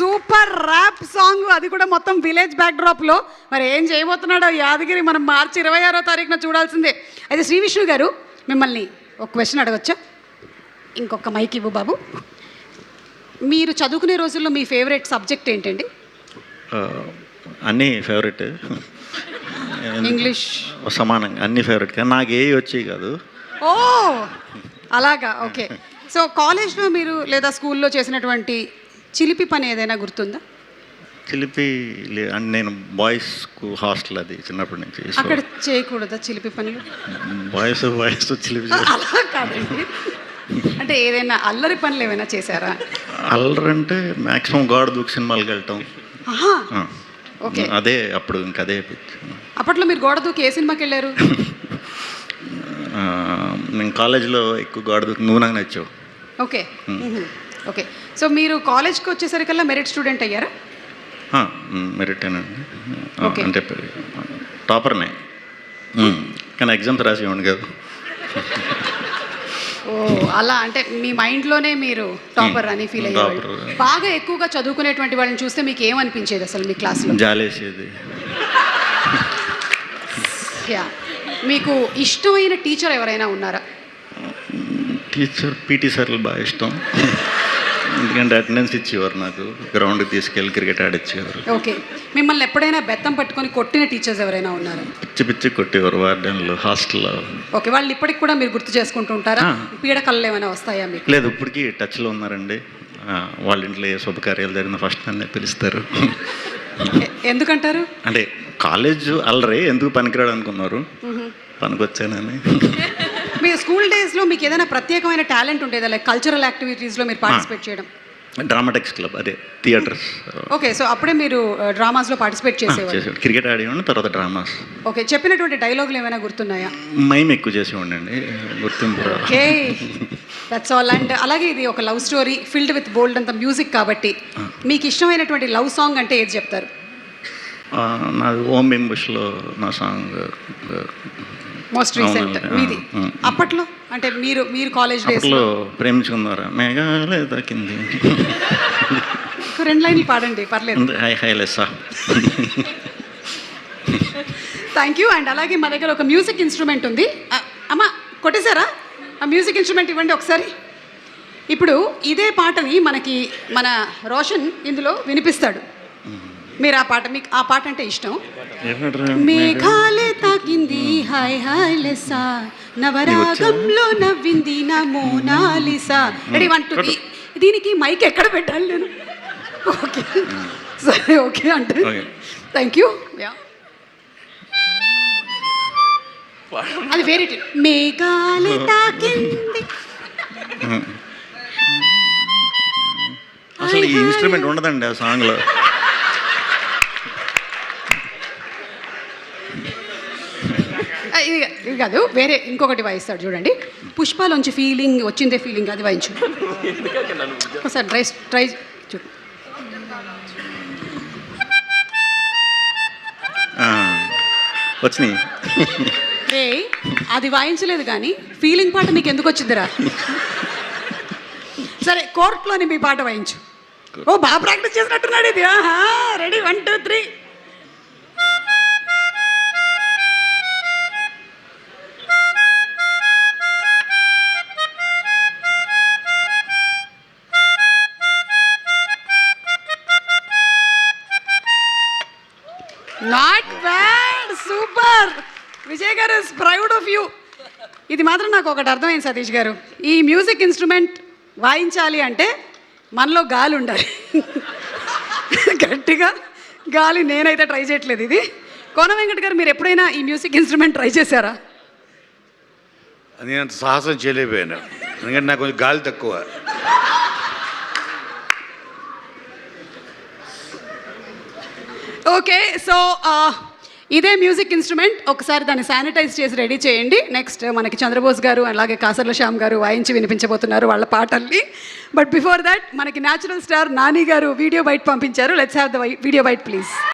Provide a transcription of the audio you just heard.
Super rap song, అది కూడా మొత్తం విలేజ్ బ్యాక్డ్రాప్లో. మరి ఏం చేయబోతున్నాడో యాదగిరి మనం మార్చి 26వ తారీఖున చూడాల్సిందే. అయితే శ్రీ విష్ణు గారు, మిమ్మల్ని ఒక క్వశ్చన్ అడగచ్చా? ఇంకొక మైక్ ఇవ్వు బాబు. మీరు చదువుకునే రోజుల్లో మీ ఫేవరెట్ సబ్జెక్ట్ ఏంటండి? అన్నీ ఫేవరెట్. ఇంగ్లీష్ సమానంగా అన్ని ఫేవరెట్, కానీ నాకు ఏ వచ్చేవి కాదు. ఓ అలాగా, ఓకే. సో కాలేజ్లో మీరు లేదా స్కూల్లో చేసినటువంటి చిలిపి పని ఏదైనా గుర్తుందా? చిలిపి అంటే నేను బాయ్స్ హాస్టల్, అది చిన్నప్పటి నుంచి. అక్కడ చేయకూడదా చిలిపి పనులు? బాయ్స్ చిలిపి అలా కాదండి, అంటే ఏదైనా అల్లరి పనులు ఏమైనా చేశారా? అల్లరి అంటే మ్యాక్సిమం గాడ్ దూక్ సినిమాలకు వెళ్ళటం. ఓకే, అదే అప్పుడు ఇంకా అదే. అప్పట్లో మీరు గోడ దూకి ఏ సినిమాకి వెళ్ళారు? నేను కాలేజీలో ఎక్కువ గాడ్ దూకి నువ్వు నాకు నచ్చావు. Okay okay. సో మీరు కాలేజ్కి వచ్చేసరికల్లా మెరిట్ స్టూడెంట్ అయ్యారా? మెరిట్ ఏనండి, అంటే టాపర్నే, కానీ ఎగ్జామ్స్ రాసేవాడిని కాదు. ఓ అలా, అంటే మీ మైండ్లోనే మీరు టాపర్ అని ఫీల్ అయ్యారు. బాగా ఎక్కువగా చదువుకునేటువంటి వాళ్ళని చూస్తే మీకు ఏమనిపించేది అసలు మీ క్లాస్లో? జాలేసేది. మీకు ఇష్టమైన టీచర్ ఎవరైనా ఉన్నారా? టీచర్ పీటీ సార్లు బాగా ఇష్టం, ఎందుకంటే అటెండెన్స్ ఇచ్చేవారు, నాకు గ్రౌండ్కి తీసుకెళ్ళి క్రికెట్ ఆడిచ్చేవారు. ఓకే, మిమ్మల్ని ఎప్పుడైనా బెత్తం పట్టుకొని కొట్టిన టీచర్స్ ఎవరైనా ఉన్నారా? పిచ్చి కొట్టేవారు వార్డెన్లు హాస్టల్లో. ఓకే, వాళ్ళు ఇప్పటికి కూడా మీరు గుర్తు చేసుకుంటూ ఉంటారా? పీడకలు ఏమైనా వస్తాయా మీకు? లేదు, ఇప్పటికీ టచ్లో ఉన్నారండి. వాళ్ళ ఇంట్లో ఏ శుభకార్యాలు జరిగిన ఫస్ట్ నన్నే పిలుస్తారు. ఎందుకంటారు? అంటే కాలేజ్ అల్లరి ఎందుకు పనికిరాడు అనుకున్నారు, పనికొచ్చానని. మీ స్కూల్ డేస్లో మీకు ఏదైనా ప్రత్యేకమైన టాలెంట్ ఉండేదా, లైక్ కల్చరల్ యాక్టివిటీస్లో మీరు పార్టిసిపేట్ చేయడం? డ్రామాటిక్స్ క్లబ్, అదే థియేటర్స్. ఓకే, సో అప్పుడే మీరు డ్రామాస్లో పార్టిసిపేట్ చేసేవారు? క్రికెట్ ఆడేవాడిని, తర్వాత డ్రామాస్. ఓకే, చెప్పినటువంటి డైలాగులు ఏమైనా గుర్తున్నాయా? మైమ్ ఎక్కువ చేసేవాడిని అండి, గుర్తింపు. Okay, that's all. అండ్ అలాగే ఇది ఒక లవ్ స్టోరీ ఫిల్డ్ విత్ బోల్డ్ అంత మ్యూజిక్ కాబట్టి మీకు ఇష్టమైనటువంటి లవ్ సాంగ్ అంటే ఏది చెప్తారు? నాది ఓం బింబుష్లో నా సాంగ్ మోస్ట్ రీసెంట్ మీది. అప్పట్లో అంటే మీరు కాలేజ్ డేస్లో ప్రేమించుకున్నారా? మేఘాలే తాకింది. 2 లైన్లు పాడండి, పర్లేదు. High Lessa. Thank you. And అలాగే మా దగ్గర ఒక మ్యూజిక్ ఇన్స్ట్రుమెంట్ ఉంది. అమ్మ కొట్టేశారా? ఆ మ్యూజిక్ ఇన్స్ట్రుమెంట్ ఇవ్వండి ఒకసారి. ఇప్పుడు ఇదే పాటని మన రోషన్ ఇందులో వినిపిస్తాడు. మీరు ఆ పాట, మీకు ఆ పాట అంటే ఇష్టం. మేఘాలే తాకింది హాయ్ హాయ్ లెస్సా, నవరాగంలో నవ్వింది నా మోనాలిసా. రెడీ 1 2 3. దీనికి మైక్ ఎక్కడ పెట్టాలి నేను? ఓకే సరే, ఓకే అంటే థ్యాంక్ యూ. అది వేరే మేఘాలే తాకింది. అసలు ఈ ఇన్స్ట్రుమెంట్ ఉండదండి ఆ సాంగ్లో. ఇది కాదు, వేరే ఇంకొకటి వాయిస్తాడు చూడండి. పుష్పాలోంచి ఫీలింగ్ వచ్చిందే ఫీలింగ్, అది వాయించు ఒకసారి. ట్రై చూడు. వచ్చినాయి. రే, అది వాయించలేదు కానీ ఫీలింగ్ పాట నీకు ఎందుకు వచ్చిందిరా? సరే, కోర్టులోని మీ పాట వాయించు. ఓ బాగా ప్రాక్టీస్ చేసినట్టున్నాడు ఇది. Ready 1 2 3. Not bad, super. Vijay గారు ఇస్ ప్రౌడ్ ఆఫ్ యూ. ఇది మాత్రం నాకు ఒకటి అర్థమైంది సతీష్ గారు, ఈ మ్యూజిక్ ఇన్స్ట్రుమెంట్ వాయించాలి అంటే మనలో గాలి ఉండాలి. గట్టిగా గాలి నేనైతే ట్రై చేయట్లేదు. ఇది కోన వెంకట్ గారు, మీరు ఎప్పుడైనా ఈ మ్యూజిక్ ఇన్స్ట్రుమెంట్ ట్రై చేశారా? నేను అంత సాహసం చేయలేకపోయాను, ఎందుకంటే నాకు కొంచెం గాలి తక్కువ. ఓకే, సో ఇదే మ్యూజిక్ ఇన్స్ట్రుమెంట్ ఒకసారి దాన్ని శానిటైజ్ చేసి రెడీ చేయండి. నెక్స్ట్ మనకి చంద్రబోస్ గారు అలాగే కాసర్ల శ్యామ్ గారు వాయించి వినిపించబోతున్నారు వాళ్ళ పాటల్ని. బట్ బిఫోర్ దట్ మనకి న్యాచురల్ స్టార్ నాని గారు వీడియో బైట్ పంపించారు. Let's have the video byte please.